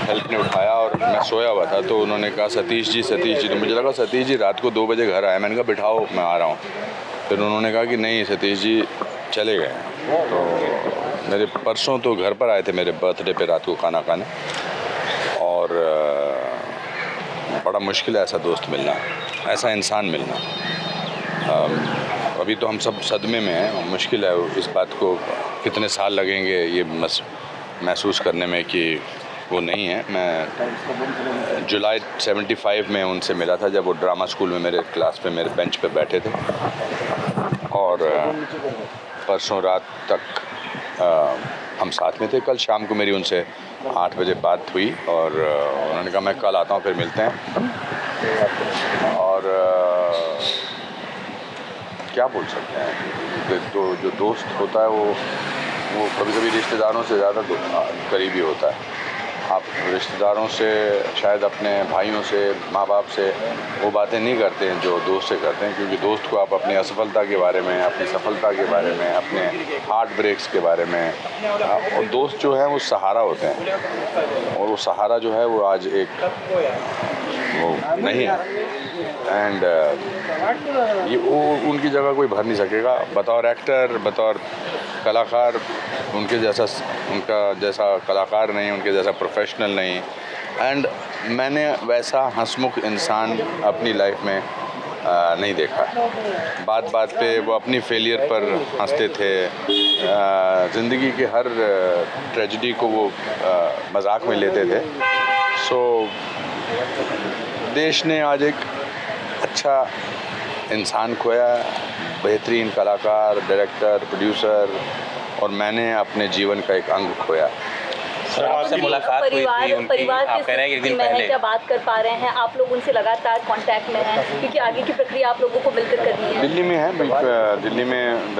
Help ने उठाया और मैं सोया हुआ था, तो उन्होंने कहा सतीश जी। तो मुझे लगा सतीश जी रात को 2 बजे घर आए। मैंने कहा बिठाओ, मैं आ रहा हूँ। फिर उन्होंने कहा कि नहीं, सतीश जी चले गए हैं। तो मेरे परसों तो घर पर आए थे मेरे बर्थडे पे रात को खाना खाने, और बड़ा मुश्किल है ऐसा दोस्त मिलना, ऐसा इंसान मिलना। अभी तो हम सब सदमे में हैं। मुश्किल है इस बात को, कितने साल लगेंगे ये महसूस करने में कि वो नहीं है। मैं जुलाई 75 में उनसे मिला था, जब वो ड्रामा स्कूल में मेरे क्लास पे मेरे बेंच पे बैठे थे, और परसों रात तक हम साथ में थे। कल शाम को मेरी उनसे 8 बजे बात हुई, और उन्होंने कहा मैं कल आता हूँ, फिर मिलते हैं। और क्या बोल सकते हैं, तो जो दोस्त होता है वो कभी-कभी रिश्तेदारों से ज़्यादा करीबी होता है। आप रिश्तेदारों से, शायद अपने भाइयों से, माँ बाप से वो बातें नहीं करते हैं जो दोस्त से करते हैं, क्योंकि दोस्त को आप अपनी असफलता के बारे में, अपनी सफलता के बारे में, अपने हार्ट ब्रेक्स के बारे में, और दोस्त जो है वो सहारा होते हैं, और वो सहारा जो है वो आज एक वो नहीं है। एंड ये वो उनकी जगह कोई भर नहीं सकेगा। बतौर एक्टर, बतौर कलाकार, उनका जैसा कलाकार नहीं, उनके जैसा प्रोफेशनल नहीं। एंड मैंने वैसा हंसमुख इंसान अपनी लाइफ में नहीं देखा। बात बात पे वो अपनी फेलियर पर हंसते थे। ज़िंदगी के हर ट्रेजेडी को वो मजाक में लेते थे। सो देश ने आज एक अच्छा इंसान खोया, बेहतरीन कलाकार, डायरेक्टर, प्रोड्यूसर, और मैंने अपने जीवन का एक अंग खोया। सर, आपसे मुलाकात हुई थी उनकी, परिवार आप कह रहे हैं कि एक दिन पहले क्या बात कर पा रहे हैं? आप लोग उनसे लगातार कांटेक्ट में हैं, क्योंकि आगे की प्रक्रिया आप लोगों को मिलकर करनी है। दिल्ली में है, दिल्ली में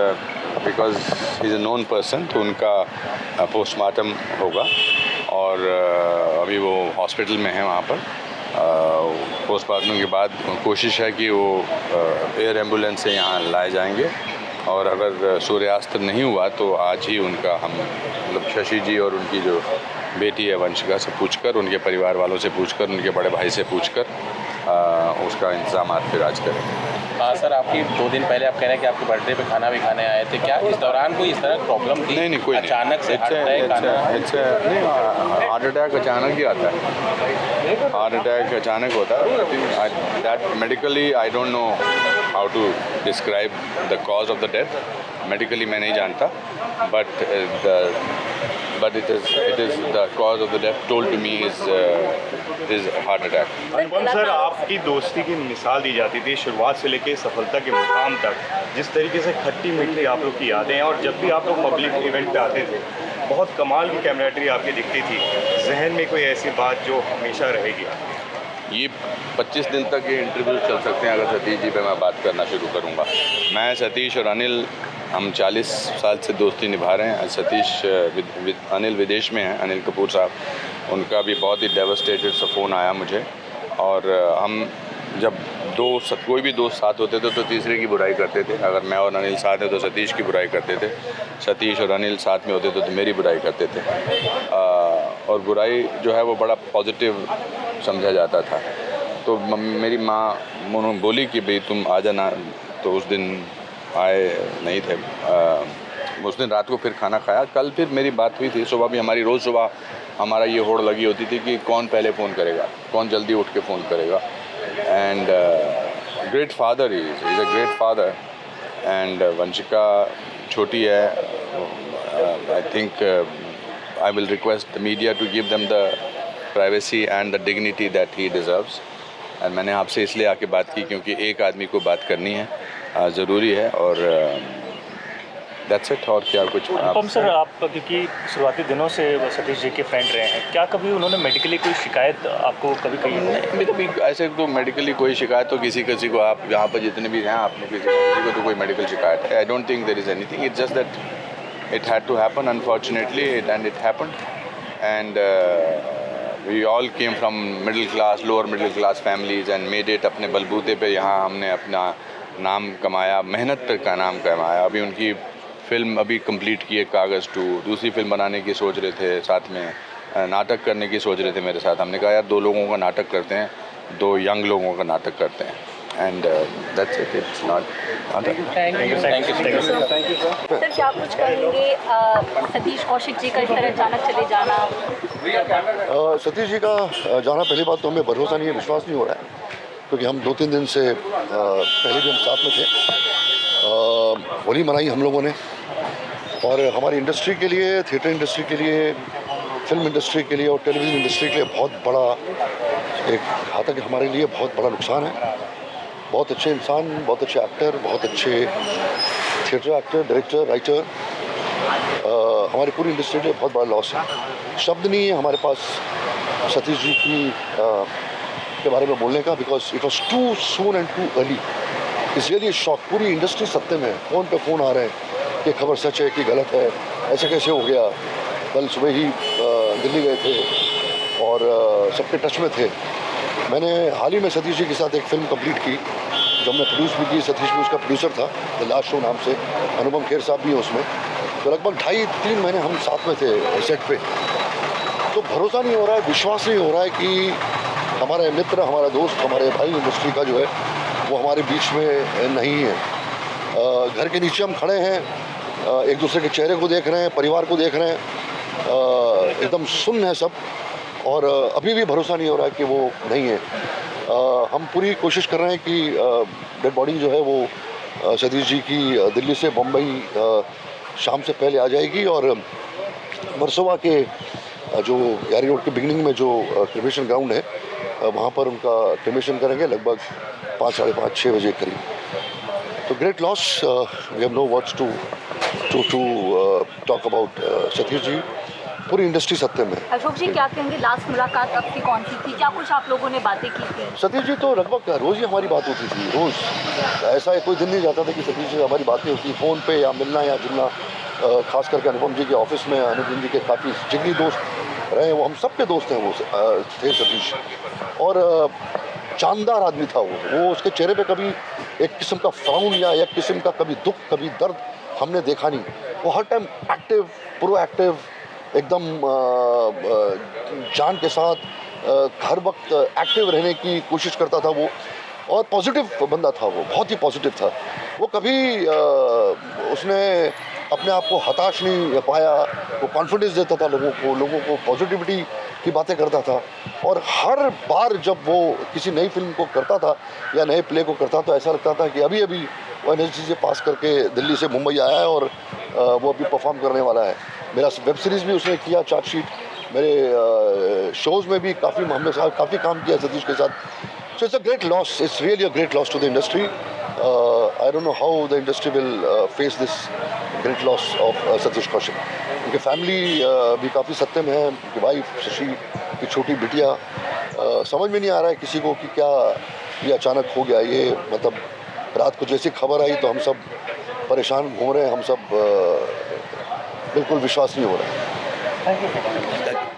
because he is a known person, तो उनका पोस्टमार्टम होगा, और अभी वो हॉस्पिटल में है वहाँ पर। पोस्टमार्टम के बाद कोशिश है कि वो एयर एम्बुलेंस से यहाँ लाए जाएंगे, और अगर सूर्यास्त नहीं हुआ तो आज ही उनका हम मतलब शशि जी और उनकी जो बेटी है वंशिका से पूछकर, उनके परिवार वालों से पूछकर, उनके बड़े भाई से पूछकर उसका इंतजाम फिर आज करेंगे। सर, आपकी 2 दिन पहले आप कह रहे हैं कि आपके बर्थडे पे खाना भी खाने आए थे, क्या इस दौरान कोई इस तरह प्रॉब्लम थी? नहीं, कोई नहीं। अचानक से हार्ट अटैक अचानक ही आता है। हार्ट अटैक अचानक होता है। That medically I don't know how to describe the cause of the death. Medically मैं नहीं जानता, but it is the cause of the death told to me is heart attack. Anupam sir, आपकी दोस्ती की मिसाल दी जाती थी शुरुआत से लेकर सफलता के मुकाम तक। जिस तरीके से खट्टी मीठी आप लोग की यादें हैं, और जब भी आप लोग पब्लिक इवेंट पे आते थे, बहुत कमाल की कैमरेटरी आपकी दिखती थी। जहन में कोई ऐसी बात जो हमेशा रहेगी? ये 25 दिन तक ये इंटरव्यू चल सकते हैं अगर सतीश जी पे मैं बात करना शुरू करूँगा। मैं, सतीश और अनिल, हम 40 साल से दोस्ती निभा रहे हैं। सतीश अनिल विदेश में हैं, अनिल कपूर साहब। उनका भी बहुत ही डेवस्टेटेड सा फ़ोन आया मुझे, और हम जब कोई भी दोस्त साथ होते थे तो तीसरे की बुराई करते थे। अगर मैं और अनिल साथ हैं तो सतीश की बुराई करते थे, सतीश और अनिल साथ में होते थे तो मेरी बुराई करते थे। और बुराई जो है वो बड़ा पॉजिटिव समझा जाता था। तो मेरी माँ बोली कि भाई तुम आ जाना, तो उस दिन आए नहीं थे। उस दिन रात को फिर खाना खाया। कल फिर मेरी बात हुई थी। सुबह भी हमारी रोज़ सुबह हमारा ये होड़ लगी होती थी कि कौन पहले फ़ोन करेगा, कौन जल्दी उठ के फ़ोन करेगा। And great father is a great father. And Vanshika छोटी है। I think I will request the media to give them the privacy and the dignity that he deserves. And मैंने आपसे इसलिए आके बात की क्योंकि एक आदमी को बात करनी है, ज़रूरी है, और दैट्स इट। और क्या कुछ? अनुपम सर, आप क्योंकि शुरुआती दिनों से सतीश जी के फ्रेंड रहे हैं, क्या कभी उन्होंने मेडिकली कोई शिकायत आपको कभी कही? नहीं, कभी ऐसे तो मेडिकली कोई शिकायत तो किसी को आप यहाँ पर जितने भी हैं, आप में किसी को तो कोई मेडिकल शिकायत है? I don't think there is anything. It's just that it had to happen unfortunately, and it happened. And we all came from middle class, lower middle class families, and made it अपने बलबूते पे। यहाँ हमने अपना नाम कमाया, मेहनत पे का नाम कमाया। अभी उनकी फ़िल्म अभी कंप्लीट की है, कागज़ 2, दूसरी फ़िल्म बनाने की सोच रहे थे साथ में। नाटक करने की सोच रहे थे मेरे साथ। हमने कहा यार 2 लोगों का नाटक करते हैं, 2 यंग लोगों का नाटक करते हैं, and that's it, it's not thank you sir क्या कुछ कहेंगे सतीश कौशिक जी का इस तरह अचानक चले जाना? सतीश जी का जाना, पहली बात तो हमें भरोसा नहीं है, विश्वास नहीं हो रहा है, क्योंकि हम 2-3 दिन से पहले भी हम साथ में थे। होली मनाई हम लोगों ने, और हमारी इंडस्ट्री के लिए, थिएटर इंडस्ट्री के लिए, फिल्म इंडस्ट्री के लिए और टेलीविज़न इंडस्ट्री के लिए बहुत बड़ा एक घातक, हमारे लिए बहुत बड़ा नुकसान है। बहुत अच्छे इंसान, बहुत अच्छे एक्टर, बहुत अच्छे थिएटर एक्टर, डायरेक्टर, राइटर, हमारी पूरी इंडस्ट्री के लिए बहुत बड़ा लॉस है। शब्द नहीं है हमारे पास सतीश जी की के बारे में बोलने का, because it was too soon and too early. इस रियली शॉक, पूरी इंडस्ट्री सत्ते में, फ़ोन पे फ़ोन आ रहे हैं कि खबर सच है कि गलत है, ऐसे कैसे हो गया। कल सुबह ही दिल्ली गए थे और सबके टच में थे। मैंने हाल ही में सतीश जी के साथ एक फ़िल्म कंप्लीट की जो हमने प्रोड्यूस भी की, सतीश भी उसका प्रोड्यूसर था, द लास्ट शो नाम से, अनुपम खेर साहब भी हैं उसमें। तो लगभग 2.5-3 महीने हम साथ में थे सेट पे। तो भरोसा नहीं हो रहा है, विश्वास नहीं हो रहा है कि हमारे मित्र, हमारा दोस्त, हमारे भाई इंडस्ट्री का जो है वो हमारे बीच में नहीं है। घर के नीचे हम खड़े हैं, एक दूसरे के चेहरे को देख रहे हैं, परिवार को देख रहे हैं, एकदम सुन्न है सब, और अभी भी भरोसा नहीं हो रहा है कि वो नहीं है। हम पूरी कोशिश कर रहे हैं कि डेड बॉडी जो है वो सतीश जी की दिल्ली से बम्बई शाम से पहले आ जाएगी, और वर्सोवा के जो यारी रोड के बिगनिंग में जो क्रिमेशन ग्राउंड है वहाँ पर उनका क्रिमेशन करेंगे लगभग 5, साढ़े 5, 6 बजे करीब। तो great loss, we have no words to talk about Satish ji. पूरी इंडस्ट्री सत्य में। अशोक जी क्या कहेंगे, लास्ट मुलाकात आपकी कौन सी थी? क्या कुछ आप लोगों ने बातें की थी? सतीश जी तो लगभग रोज़ ही हमारी बात होती थी, रोज़। ऐसा कोई दिन नहीं जाता था कि सतीश जी हमारी बातें होती, फ़ोन पे या मिलना या जुलना। खास करके अनुपम जी के ऑफिस में, अनुपम जी के काफ़ी जिगरी दोस्त रहे, वो हम सब के दोस्त हैं, वो थे सतीश। और शानदार आदमी था वो उसके चेहरे पे कभी एक किस्म का फ्राउन या एक किस्म का कभी दुख, कभी दर्द हमने देखा नहीं। वो हर टाइम एक्टिव, प्रोएक्टिव, एकदम जान के साथ हर वक्त एक्टिव रहने की कोशिश करता था वो, और पॉजिटिव बंदा था वो, बहुत ही पॉजिटिव था वो। कभी उसने अपने आप को हताश नहीं पाया, वो कॉन्फिडेंस देता था लोगों को पॉजिटिविटी की बातें करता था। और हर बार जब वो किसी नई फिल्म को करता था या नए प्ले को करता तो ऐसा लगता था कि अभी वो NSD से पास करके दिल्ली से मुंबई आया है और वो अभी परफॉर्म करने वाला है। मेरा वेब सीरीज़ भी उसने किया, चार्जशीट, मेरे शोज़ में भी हमने काफ़ी काम किया सतीश के साथ। So it's a great loss, it's really a great loss to the industry. I don't know how the industry will face this great loss of Satish Kaushik. उनके फैमिली भी काफ़ी सत्य में है, उनकी वाइफ शशि की छोटी बिटिया। समझ में नहीं आ रहा है किसी को कि क्या ये अचानक हो गया। ये मतलब रात को जैसी खबर आई तो हम सब परेशान घूम रहे हैं, हम सब बिल्कुल विश्वास नहीं हो रहा है। Thank you.